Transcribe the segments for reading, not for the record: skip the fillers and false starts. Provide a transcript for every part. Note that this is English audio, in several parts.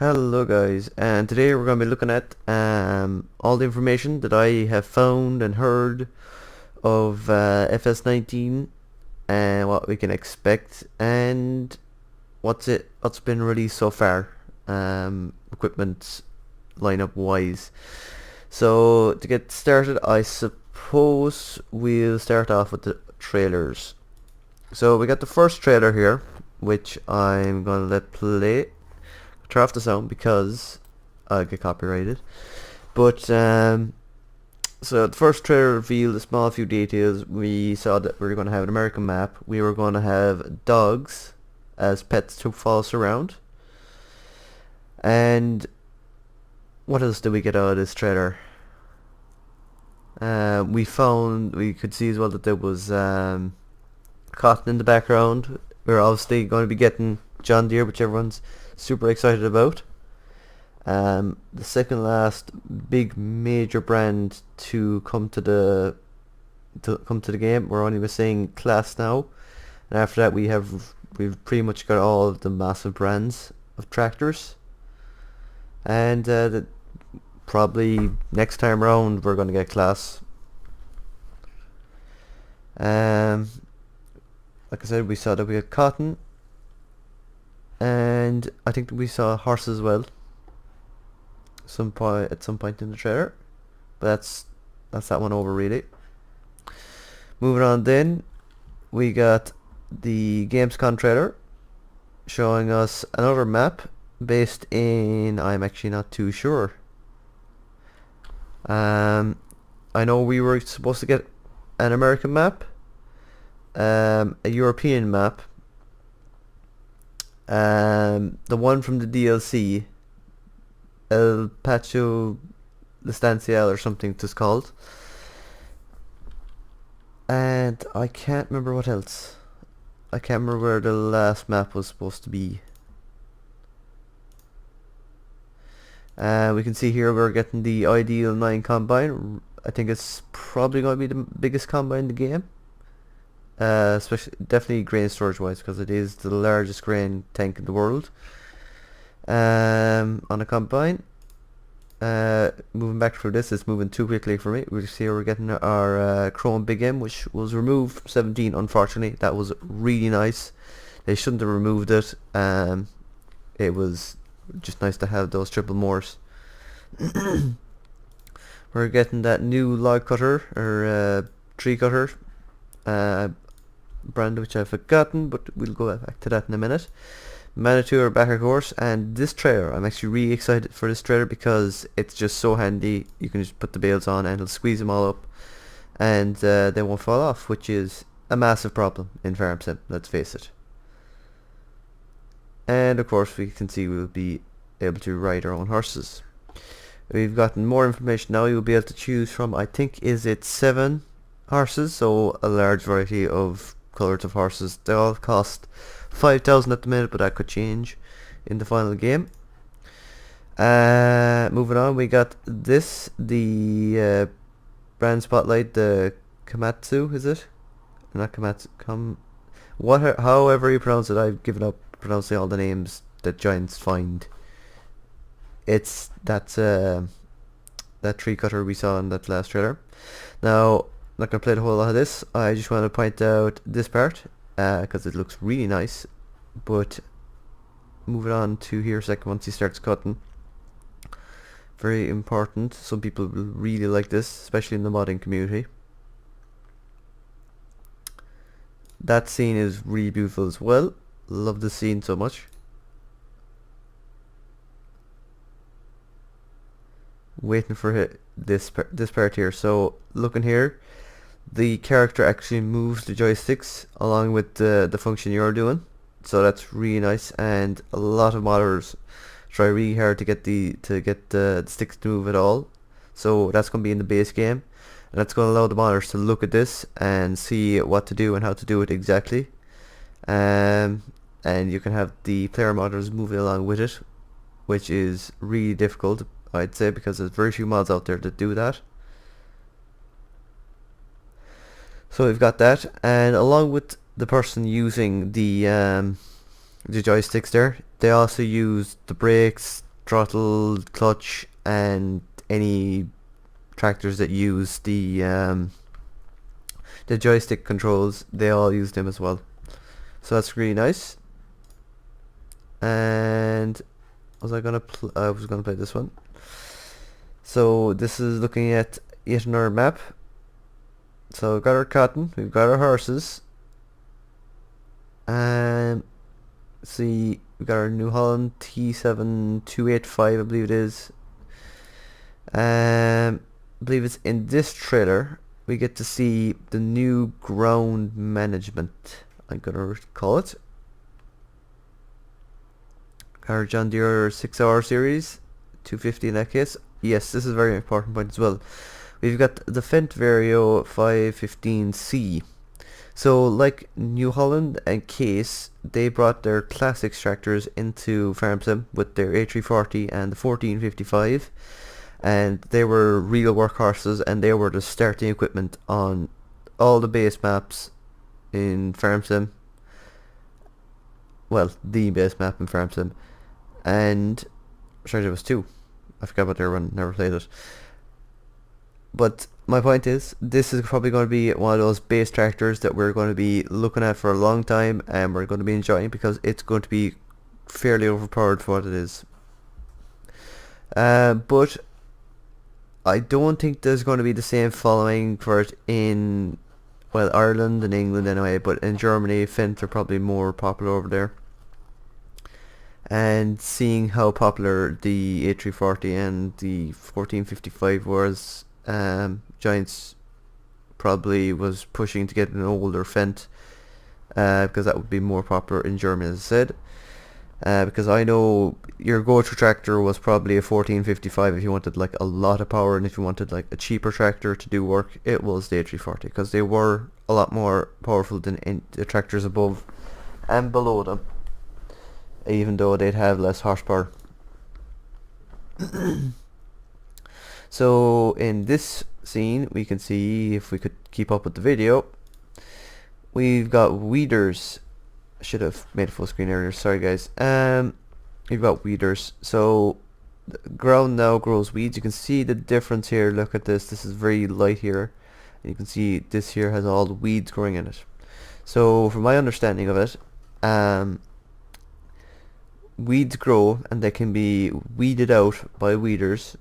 Hello guys, and today we're going to be looking at all the information that I have found and heard of FS19 and what we can expect and what's been released so far, equipment lineup wise. So to get started, I suppose we'll start off with the trailers. So we got the first trailer here, which I'm going to let play. Turn off the sound because I'll get copyrighted. But so the first trailer revealed a small few details. We saw that we were going to have an American map. We were going to have dogs as pets to follow us around. And what else did we get out of this trailer? We could see as well that there was cotton in the background. We're obviously going to be getting John Deere, which everyone's super excited about. The second last big major brand to come to the game. We're only missing Class now, and after that we've pretty much got all of the massive brands of tractors. And probably next time around we're going to get Class. Like I said, we saw that we had cotton, and I think we saw horses as well at some point in the trailer, but that's that one over really. Moving on, then we got the Gamescom trailer showing us another map based in, I'm actually not too sure. I know we were supposed to get an American map, a European map, the one from the DLC, El Pacho L'Estancial or something it's called, and I can't remember what else. I can't remember where the last map was supposed to be. We can see here we're getting the Ideal 9 Combine. I think it's probably going to be the biggest combine in the game. Especially definitely grain storage wise, because it is the largest grain tank in the world. On a combine. Moving back through this, it's moving too quickly for me. We see we're getting our Chrome Big M, which was removed from 17. Unfortunately, that was really nice. They shouldn't have removed it. It was just nice to have those triple mores. We're getting that new log cutter or tree cutter brand, which I've forgotten, but we'll go back to that in a minute. Manitou are back, of course, and this trailer, I'm actually really excited for this trailer because it's just so handy. You can just put the bales on and it'll squeeze them all up, and they won't fall off, which is a massive problem in Farm Sim, let's face it. And of course we can see we'll be able to ride our own horses. We've gotten more information now. You'll be able to choose from, I think, is it 7 horses, so a large variety of colours of horses. They all cost 5,000 at the minute, but that could change in the final game. Moving on, we got this, the brand spotlight, the Komatsu, is it? Not Komatsu, however you pronounce it. I've given up pronouncing all the names that giants find. It's that tree cutter we saw in that last trailer. Now, I'm not going to play the whole lot of this. I just want to point out this part because it looks really nice. But moving on to here a second, once he starts cutting, very important. Some people will really like this, especially in the modding community. That scene is really beautiful as well. Love the scene so much. Waiting for this part here. So looking here, the character actually moves the joysticks along with the function you're doing, so that's really nice. And a lot of modders try really hard to get the sticks to move at all, so that's going to be in the base game, and that's going to allow the modders to look at this and see what to do and how to do it exactly. And you can have the player modders moving along with it, which is really difficult, I'd say, because there's very few mods out there that do that. So we've got that, and along with the person using the joysticks there, they also use the brakes, throttle, clutch, and any tractors that use the joystick controls, they all use them as well. So that's really nice. And I was gonna play this one. So this is looking at yet another map. So we've got our cotton, we've got our horses, and see, we got our New Holland T7285, I believe it is. I believe it's in this trailer we get to see the new ground management, I'm gonna call it. Our John Deere 6-hour series, 250 in that case. Yes, this is a very important point as well. We've got the Fendt Vario 515C. So like New Holland and Case, they brought their classic tractors into Farm Sim with their A340 and the 1455, and they were real workhorses, and they were the starting equipment on all the base maps in Farm Sim. Well, the base map in Farm Sim. And sorry, there was two. I forgot what they were running, never played it. But my point is, this is probably going to be one of those base tractors that we're going to be looking at for a long time, and we're going to be enjoying, because it's going to be fairly overpowered for what it is. But I don't think there's going to be the same following for it in, well, Ireland and England anyway, but in Germany, Fendt are probably more popular over there. And seeing how popular the A340 and the 1455 was, Giants probably was pushing to get an older Fendt, because that would be more popular in Germany, as I said. Because I know your go-to tractor was probably a 1455 if you wanted like a lot of power, and if you wanted like a cheaper tractor to do work, it was the A340, because they were a lot more powerful than the tractors above and below them, even though they'd have less horsepower. So in this scene, we can see, if we could keep up with the video, we've got weeders. I should have made a full screen earlier, sorry guys. We've got weeders. So the ground now grows weeds. You can see the difference here. Look at this. This is very light here, and you can see this here has all the weeds growing in it. So from my understanding of it, weeds grow, and they can be weeded out by weeders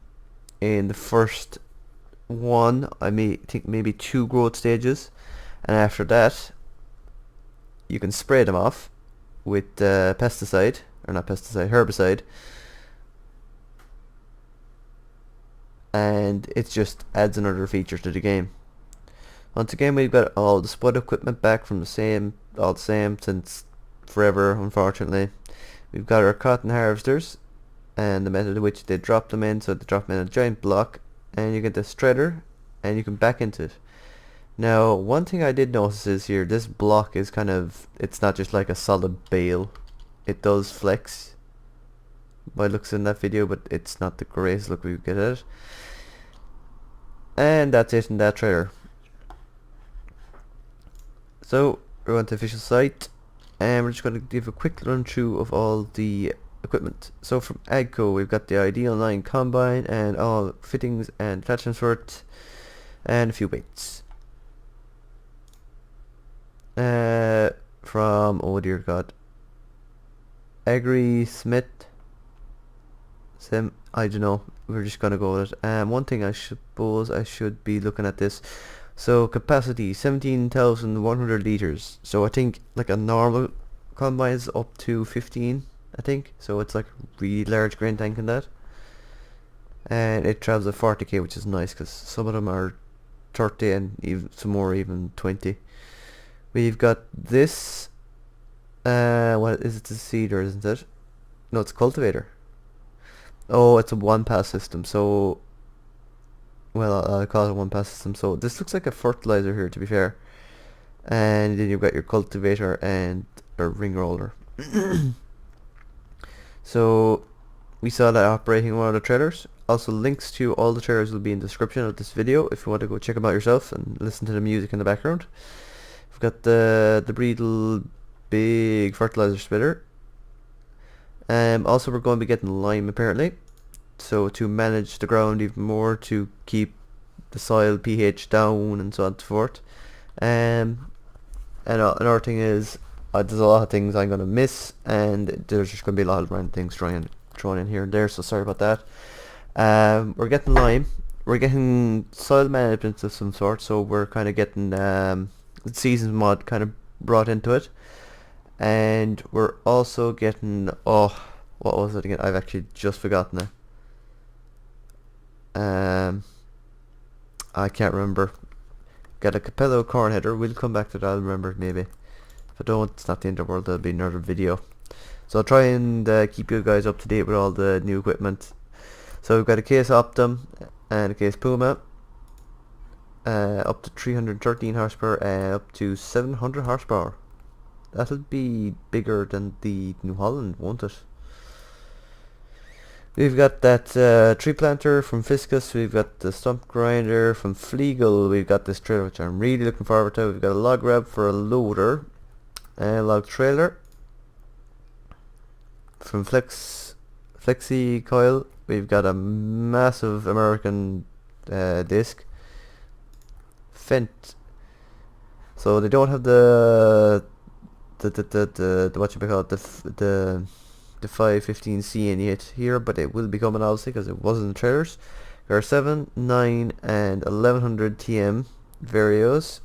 in the first one, I think maybe 2 growth stages, and after that you can spray them off with herbicide, and it just adds another feature to the game. Once again, we've got all the spud equipment back from all the same since forever, unfortunately. We've got our cotton harvesters, and the method in which they drop them in, so they drop them in a giant block, and you get the shredder, and you can back into it. Now, one thing I did notice is here, this block is kind of, it's not just like a solid bale. It does flex by looks in that video, but it's not the greatest look we get at it. And that's it in that trailer. So we're on to the official site, and we're just going to give a quick run through of all the equipment. So from Agco, we've got the Ideal 9 combine and all fittings and attachments for it, and a few weights. From, oh dear god, Agri Smith Sim, I don't know, we're just gonna go with it. One thing I suppose I should be looking at this. So capacity 17,100 liters. So I think like a normal combine is up to 15, I think. So it's like a really large grain tank in that. And it travels at 40k, which is nice, because some of them are 30 and even some more, even 20. We've got this, what is it, a seeder, isn't it? No, it's a cultivator. Oh, it's a one-pass system, so, well, I'll call it a one-pass system. So this looks like a fertilizer here, to be fair. And then you've got your cultivator and a ring roller. So we saw that operating in one of the trailers. Also, links to all the trailers will be in the description of this video if you want to go check them out yourself and listen to the music in the background. We've got the Breedle big fertilizer splitter. Also we're going to be getting lime apparently, so to manage the ground even more, to keep the soil pH down and so on and so forth. And another thing is, there's a lot of things I'm going to miss, and there's just going to be a lot of random things thrown in here and there, so sorry about that. We're getting lime, we're getting soil management of some sort, so we're kind of getting seasons mod kind of brought into it, and we're also getting, oh, what was it again? I've actually just forgotten it. I can't remember. Got a Capello corn header. We'll come back to that. I'll remember it maybe. If I don't, it's not the end of the world. There'll be another video. So I'll try and keep you guys up to date with all the new equipment. So we've got a case Optum and a case Puma. Up to 313 horsepower and up to 700 horsepower. That'll be bigger than the New Holland, won't it? We've got that tree planter from Fiscus, we've got the stump grinder from Fleagle, we've got this trailer which I'm really looking forward to, we've got a log grab for a loader, and a log trailer from Flexi Coil, we've got a massive American disc, Fent, so they don't have the what you call it, the 515C in it here, but it will be coming obviously because it was in the trailers. There are 7, 9 and 1100 TM Varios.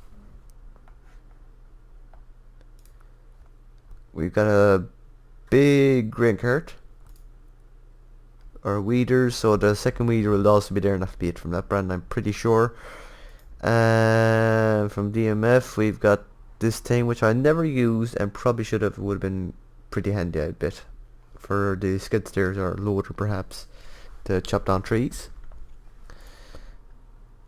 We've got a big grain cart or weeders, so the second weeder will also be there, and that'll be it from that brand, I'm pretty sure. And from DMF we've got this thing which I never used and probably should have. It would have been pretty handy, I bet, for the skid steers or loader perhaps, to chop down trees.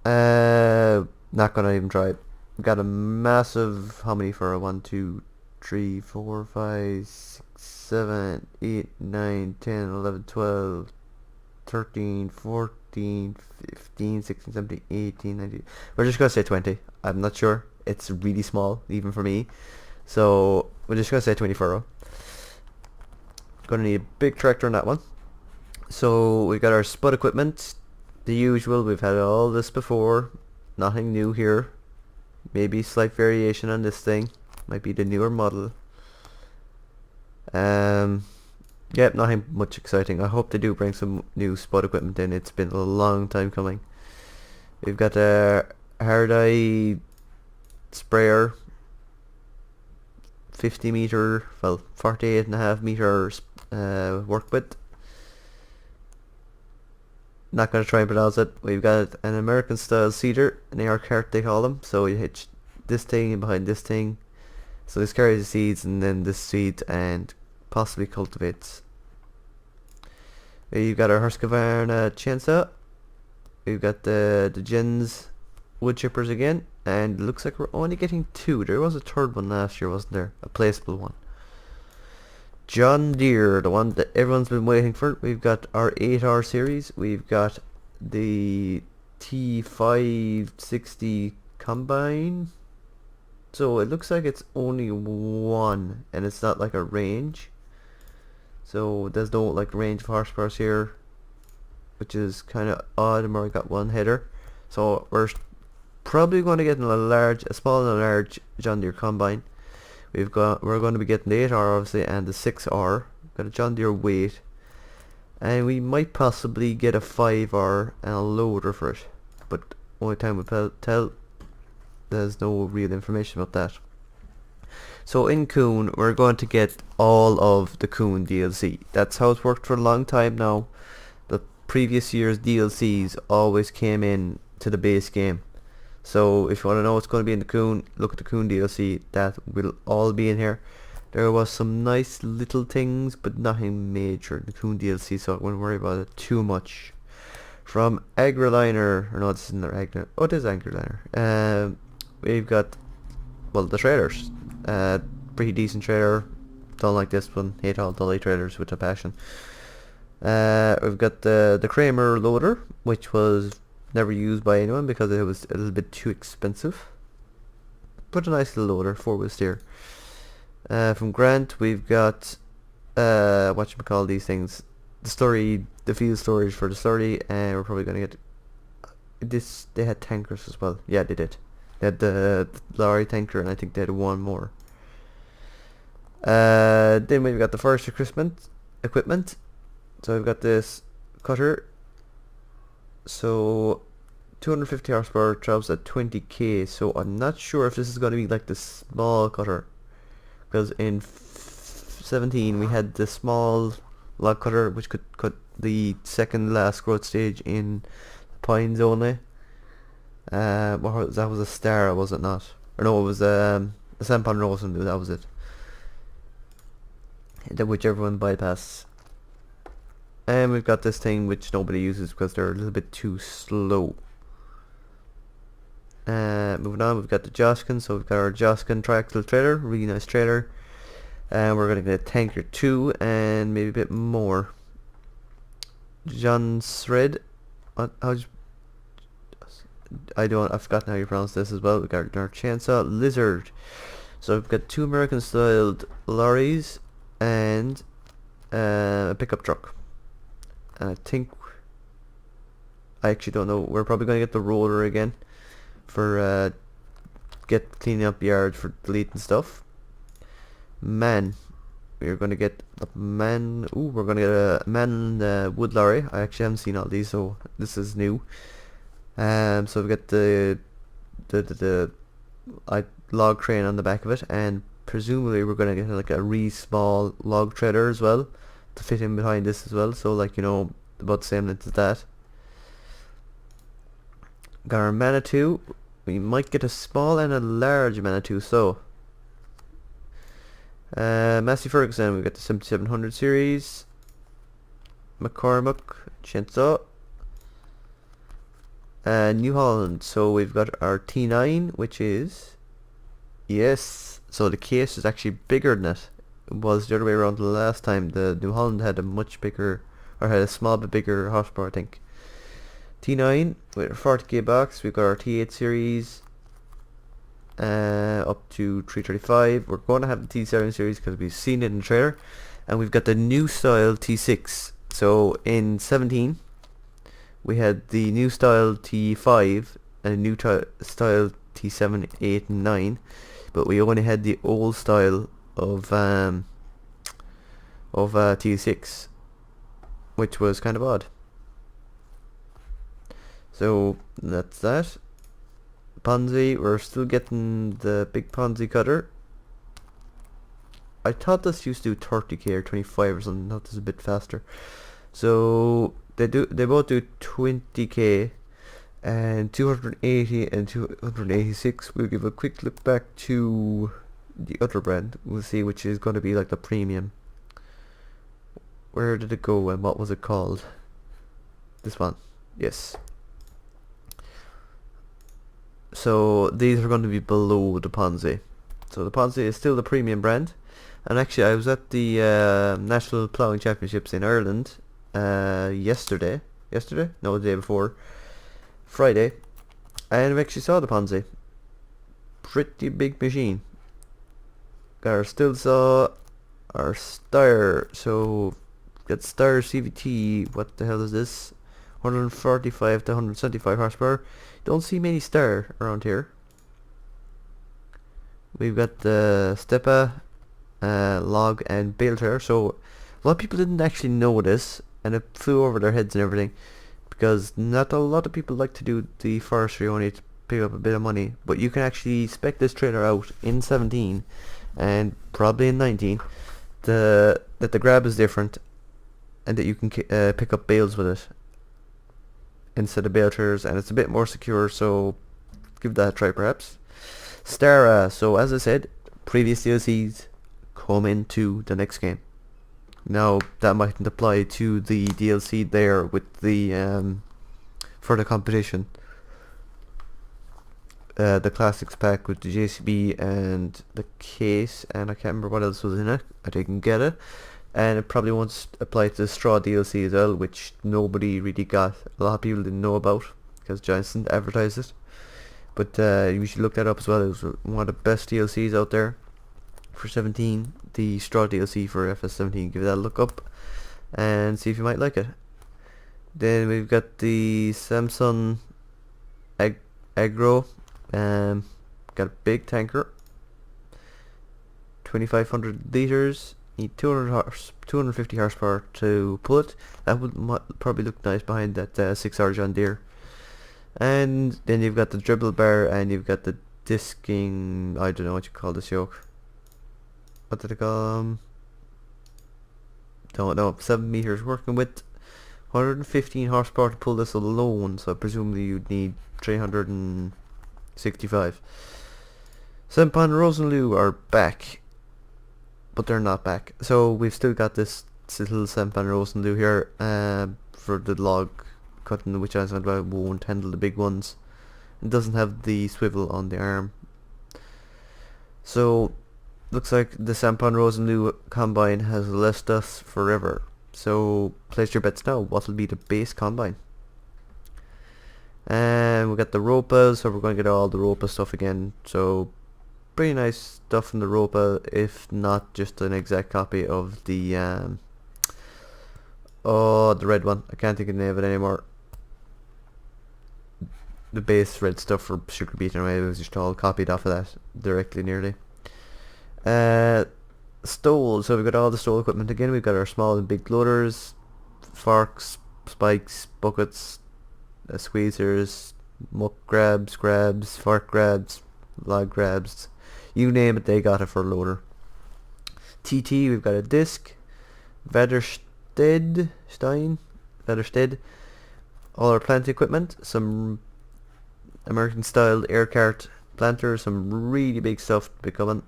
Not gonna even try it. Got a massive, how many for a 1, 2, 3, 4, 5, 6, 7, 8, 9, 10, 11, 12, 13, 14, 15, 16, 17, 18, 19. We're just gonna say 20. I'm not sure. It's really small, even for me. So we're just gonna say 20 furrow. Gonna need a big tractor on that one. So we got our spud equipment, the usual. We've had all this before, nothing new here. Maybe slight variation on this thing, might be the newer model. Yep, nothing much exciting. I hope they do bring some new spud equipment in. It's been a long time coming. We've got a hard eye sprayer, 50 meter, well, 48.5 meters work width. Not going to try and pronounce it. We've got an American style seeder, an AR cart they call them. So you hitch this thing in behind this thing, so this carries the seeds, and then this seeds and possibly cultivates. We've got our Husqvarna chainsaw. We've got the gens wood chippers again, and it looks like we're only getting 2. There was a third one last year, wasn't there? A placeable one. John Deere, the one that everyone's been waiting for. We've got our 8R series. We've got the T560 combine. So it looks like it's only one, and it's not like a range. So there's no like range of horsepower here, which is kind of odd. And we got one header, so we're probably going to get a small and a large John Deere combine. We're going to be getting the 8R obviously and the 6R. Got a John Deere weight, and we might possibly get a 5R and a loader for it, but only time will tell. There's no real information about that. So in Coon, we're going to get all of the Coon DLC. That's how it's worked for a long time now. The previous year's DLCs always came in to the base game. So if you want to know what's going to be in the Coon, look at the Coon DLC. That will all be in here. There was some nice little things, but nothing major in the Coon DLC, so I wouldn't worry about it too much. From Agroliner, or no, this isn't Agroliner. Oh, it is Agroliner. We've got, well, the trailers. Pretty decent trailer. Don't like this one. Hate all dolly trailers with a passion. We've got the Kramer loader, which was never used by anyone because it was a little bit too expensive. But a nice little loader, 4-wheel steer. From Grant, we've got whatchamacall these things, the story, the field storage for the story, and we're probably gonna get this. They had tankers as well. Yeah, they did. They had the lorry tanker, and I think they had one more. Then we've got the forest equipment. So we've got this cutter. So 250 horsepower, travels at 20k. So I'm not sure if this is going to be like the small cutter, because in 17 we had the small log cutter which could cut the second last growth stage in pines only. That was a star, was it not? Or no, it was a Sampan Rosen. That was it. Which everyone bypass. And we've got this thing which nobody uses because they're a little bit too slow. Moving on, we've got the Joskin. So we've got our Joskin triaxle trailer, really nice trailer. And we're gonna get a tanker 2 and maybe a bit more. John Sred. I've forgotten how you pronounce this as well. We've got our chainsaw lizard. So we've got 2 American styled lorries and a pickup truck. And I actually don't know. We're probably going to get the roller again for cleaning up yards for deleting stuff. Man, we're going to get a man. Ooh, we're going to get a man wood lorry. I actually haven't seen all these, so this is new. So we've got the log crane on the back of it, and presumably we're going to get like a really small log trailer as well to fit in behind this as well, so like, you know, about the same length as that. Got our Manitou. We might get a small and a large Manitou. So Massey Ferguson, we've got the 7700 series, McCormick chainsaw, New Holland. So we've got our T9, which is, yes, so the case is actually bigger than it. It was the other way around the last time. The New Holland had a much bigger, or had a small bit bigger horsepower, I think. T9 with a 40k box. We've got our T8 series up to 335. We're going to have the T7 series because we've seen it in the trailer. And we've got the new style T6. So in 17 we had the new style T5 and a new style T7, 8 and 9, but we only had the old style of T6, which was kind of odd. So that's that. Ponzi, we're still getting the big Ponzi cutter. I thought this used to do 30k or 25 or something. I thought this was a bit faster. So they both do 20k and 280 and 286. We'll give a quick look back to the other brand. We'll see which is going to be like the premium. Where did it go and what was it called? This one. Yes. So these are going to be below the Ponzi. So the Ponzi is still the premium brand. And actually I was at the National Ploughing Championships in Ireland yesterday? No, the day before. Friday. And we actually saw the Ponzi. Pretty big machine. Got our still saw, our Steyr. So got Steyr CVT. What the hell is this? 145 to 175 horsepower. Don't see many Steyr around here. We've got the Stepa, log and bale trailer. So a lot of people didn't actually know this, and it flew over their heads and everything, because not a lot of people like to do the forestry only to pick up a bit of money. But you can actually spec this trailer out in 17 and probably in 19 that the grab is different and that you can pick up bales with it instead of bale trailers, and it's a bit more secure, so give that a try perhaps. Stara, so as I said, previous DLCs come into the next game. Now that mightn't apply to the DLC there with the for the competition. The classics pack with the JCB and the case, and I can't remember what else was in it. I didn't get it, and it probably won't apply to the Straw DLC as well, which nobody really got. A lot of people didn't know about because Johnson advertised it. But you should look that up as well. It was one of the best DLCs out there for 17. the straw DLC for FS17. Give that a look up and see if you might like it. Then we've got the Samsung Agro. Got a big tanker, 2,500 liters. Need 250 horsepower to pull it. That would probably look nice behind that 6R John Deere. And then you've got the dribble bar, and you've got the disking. I don't know what you call this yoke. What did it call? Don't know. 7 meters. Working with 115 horsepower to pull this alone. So presumably you'd need 365. Sempan Rosenlu are back, but they're not back. So we've still got this little Sempan Rosenlu here for the log cutting, which I won't handle the big ones. It doesn't have the swivel on the arm. So looks like the Sempan Rosenlu combine has left us forever. So place your bets now. What will be the base combine? And we got the Ropa, so we're going to get all the Ropa stuff again. So pretty nice stuff in the Ropa, if not just an exact copy of the the red one. I can't think of the name of it anymore. The base red stuff for Sugar Beet, anyway, it was just all copied off of that directly, nearly. Stole, so we've got all the stole equipment again. We've got our small and big loaders, forks, spikes, buckets, squeezers, muck grabs, fork grabs, log grabs, you name it, they got it for a loader. TT, we've got a disc, Vaderstedt, all our planting equipment, some American style air cart planters, some really big stuff to be coming.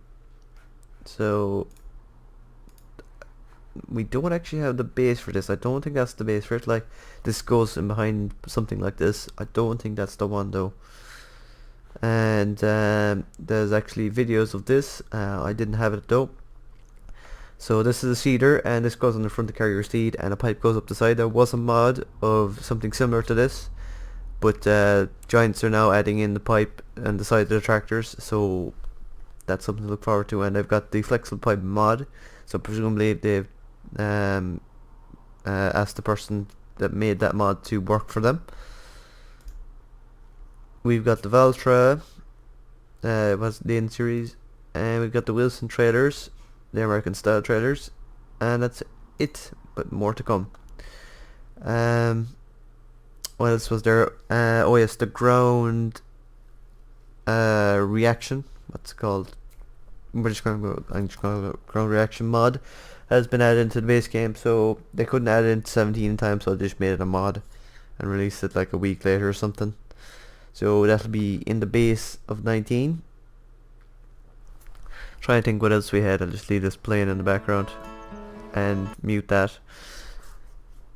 So we don't actually have the base for this. I don't think that's the base for it. Like, this goes in behind something like this. I don't think that's the one though. And there's actually videos of this. I didn't have it though. So this is a seeder, and this goes on the front to carry your seed, and a pipe goes up the side. There was a mod of something similar to this, but Giants are now adding in the pipe and the side of the tractors, so that's something to look forward to. And they've got the flexible pipe mod, so presumably they've asked the person that made that mod to work for them. We've got the Valtra, was the N series, and we've got the Wilson trailers, the American style trailers, and that's it, but more to come. What else was there? Oh yes, the ground reaction, what's it called? Ground reaction mod has been added into the base game, so they couldn't add it into 17 in time, so they just made it a mod and released it like a week later or something. So that'll be in the base of 19. Try and think what else we had. I'll just leave this playing in the background and mute that.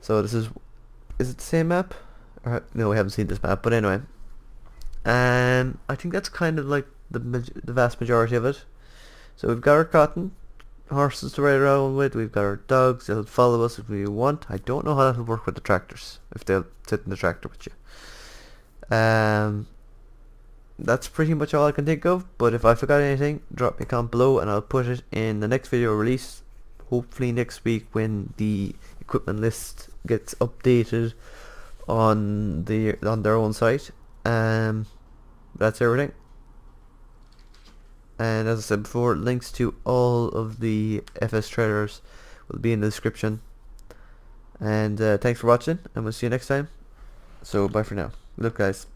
So this is it the same map? No, we haven't seen this map, but anyway. I think that's kind of like the vast majority of it. So we've got our cotton, horses to ride around with, we've got our dogs, they'll follow us if we want. I don't know how that'll work with the tractors, if they'll sit in the tractor with you. That's pretty much all I can think of, but if I forgot anything, drop me a comment below and I'll put it in the next video release, hopefully next week, when the equipment list gets updated on their own site. That's everything. And as I said before, links to all of the FS trailers will be in the description. And thanks for watching, and we'll see you next time. So bye for now. Good luck, guys.